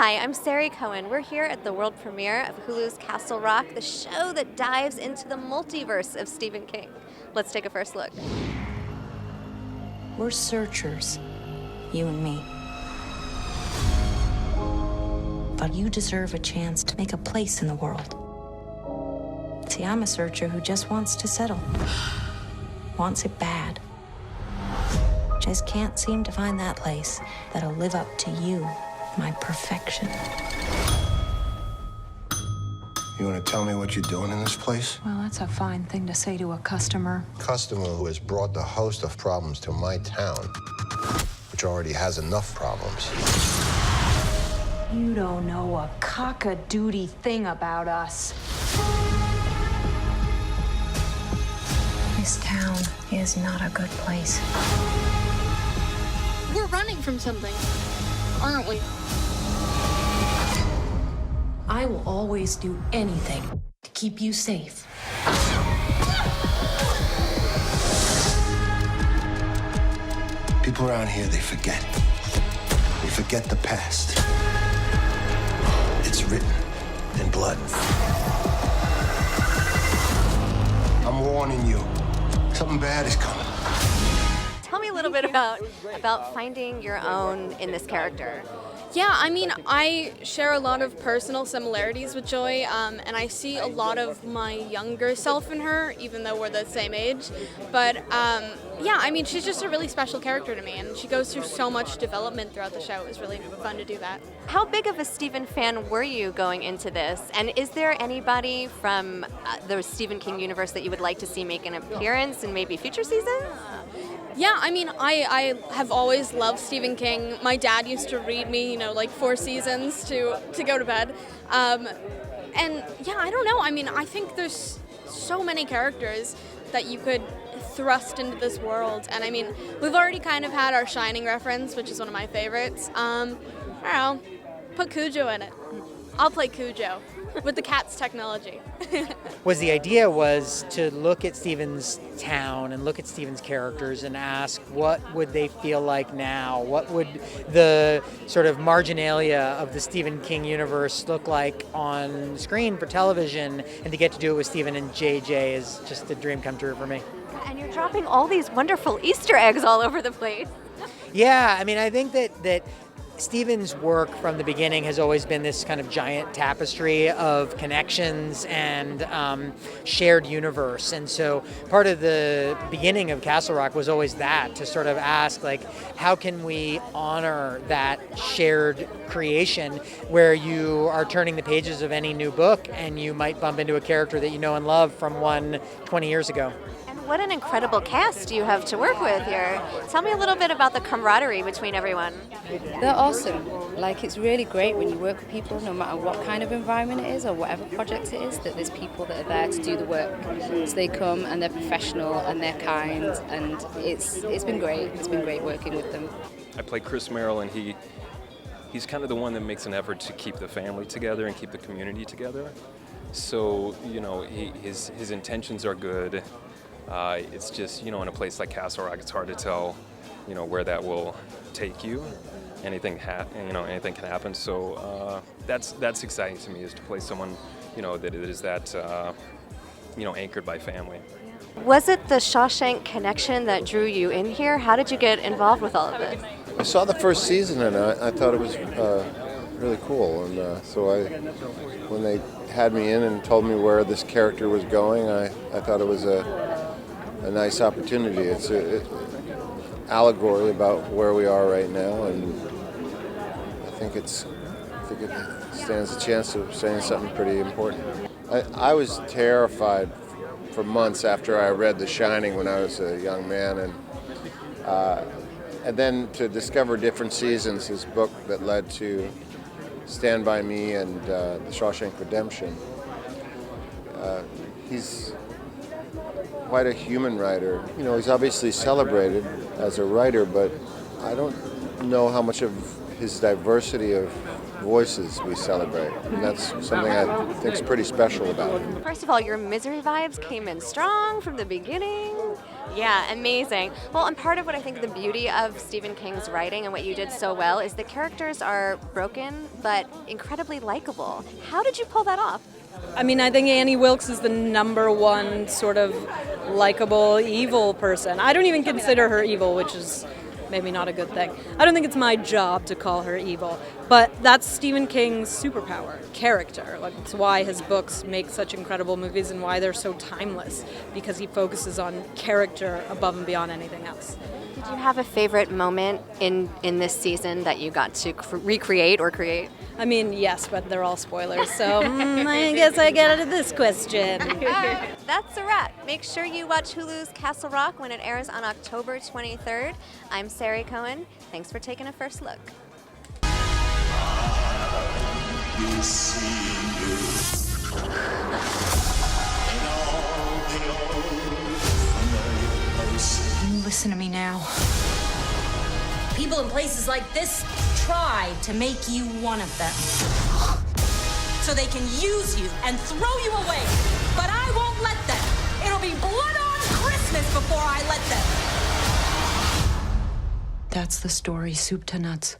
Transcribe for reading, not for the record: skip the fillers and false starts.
Hi, I'm SARI Cohen. We're here at the world premiere of Hulu's Castle Rock, the show that dives into the multiverse of Stephen King. Let's take a first look. We're searchers, you and me. But you deserve a chance to make a place in the world. See, I'm a searcher who just wants to settle. Wants it bad. Just can't seem to find that place that'll live up to you, my perfection. You want to tell me what you're doing in this place? Well, that's a fine thing to say to a customer. Customer who has brought the host of problems to my town, which already has enough problems. You don't know a cock-a-doodle thing about us. This town is not a good place. We're running from something, aren't we? I will always do anything to keep you safe. People around here, they forget. They forget the past. It's written in blood. I'm warning you. Something bad is coming. Tell me a little bit about finding your own in this character. Yeah, I mean, I share a lot of personal similarities with Joy, and I see a lot of my younger self in her, even though we're the same age. But yeah, I mean, she's just a really special character to me, and she goes through so much development throughout the show. It was really fun to do that. How big of a Stephen fan were you going into this? And is there anybody from the Stephen King universe that you would like to see make an appearance in maybe future seasons? Yeah, I mean, I have always loved Stephen King. My dad used to read me, like 4 seasons to go to bed. And yeah, I don't know. I mean, I think there's so many characters that you could thrust into this world. And I mean, we've already kind of had our Shining reference, which is one of my favorites. I don't know, put Cujo in it. I'll play Cujo with the cat's technology. The idea was to look at Stephen's town and look at Stephen's characters and ask what would they feel like now? What would the sort of marginalia of the Stephen King universe look like on screen for television? And to get to do it with Stephen and JJ is just a dream come true for me. And you're dropping all these wonderful Easter eggs all over the place. Yeah, I mean, I think that Stephen's work from the beginning has always been this kind of giant tapestry of connections and shared universe. And so part of the beginning of Castle Rock was always that, to sort of ask, like, how can we honor that shared creation where you are turning the pages of any new book and you might bump into a character that you know and love from one 20 years ago. What an incredible cast you have to work with here. Tell me a little bit about the camaraderie between everyone. They're awesome. Like, it's really great when you work with people, no matter what kind of environment it is or whatever project it is, that there's people that are there to do the work. So they come and they're professional and they're kind, and it's been great. It's been great working with them. I play Chris Merrill, and he's kind of the one that makes an effort to keep the family together and keep the community together. So, his intentions are good. It's just, in a place like Castle Rock, it's hard to tell, where that will take you. Anything can happen. So that's exciting to me, is to play someone, that is that, anchored by family. Was it the Shawshank connection that drew you in here? How did you get involved with all of this? I saw the first season and I thought it was really cool. And when they had me in and told me where this character was going, I thought it was a nice opportunity. It's an allegory about where we are right now, and I think it stands a chance of saying something pretty important. I was terrified for months after I read The Shining when I was a young man, and then to discover different seasons, his book that led to Stand By Me and The Shawshank Redemption. He's quite a human writer. He's obviously celebrated as a writer, but I don't know how much of his diversity of voices we celebrate. And that's something I think is pretty special about him. First of all, your misery vibes came in strong from the beginning. Yeah, amazing. Well, and part of what I think the beauty of Stephen King's writing and what you did so well is the characters are broken but incredibly likable. How did you pull that off? I mean, I think Annie Wilkes is the #1 sort of likable evil person. I don't even consider her evil, which is maybe not a good thing. I don't think it's my job to call her evil, but that's Stephen King's superpower, character. Like, it's why his books make such incredible movies and why they're so timeless, because he focuses on character above and beyond anything else. Did you have a favorite moment in this season that you got to recreate or create? I mean, yes, but they're all spoilers, so I guess I get out of this question. That's a wrap. Make sure you watch Hulu's Castle Rock when it airs on October 23rd. I'm SARI Cohen. Thanks for taking a first look. Listen to me now. People in places like this try to make you one of them. So they can use you and throw you away. But I won't let them. It'll be blood on Christmas before I let them. That's the story, soup to nuts.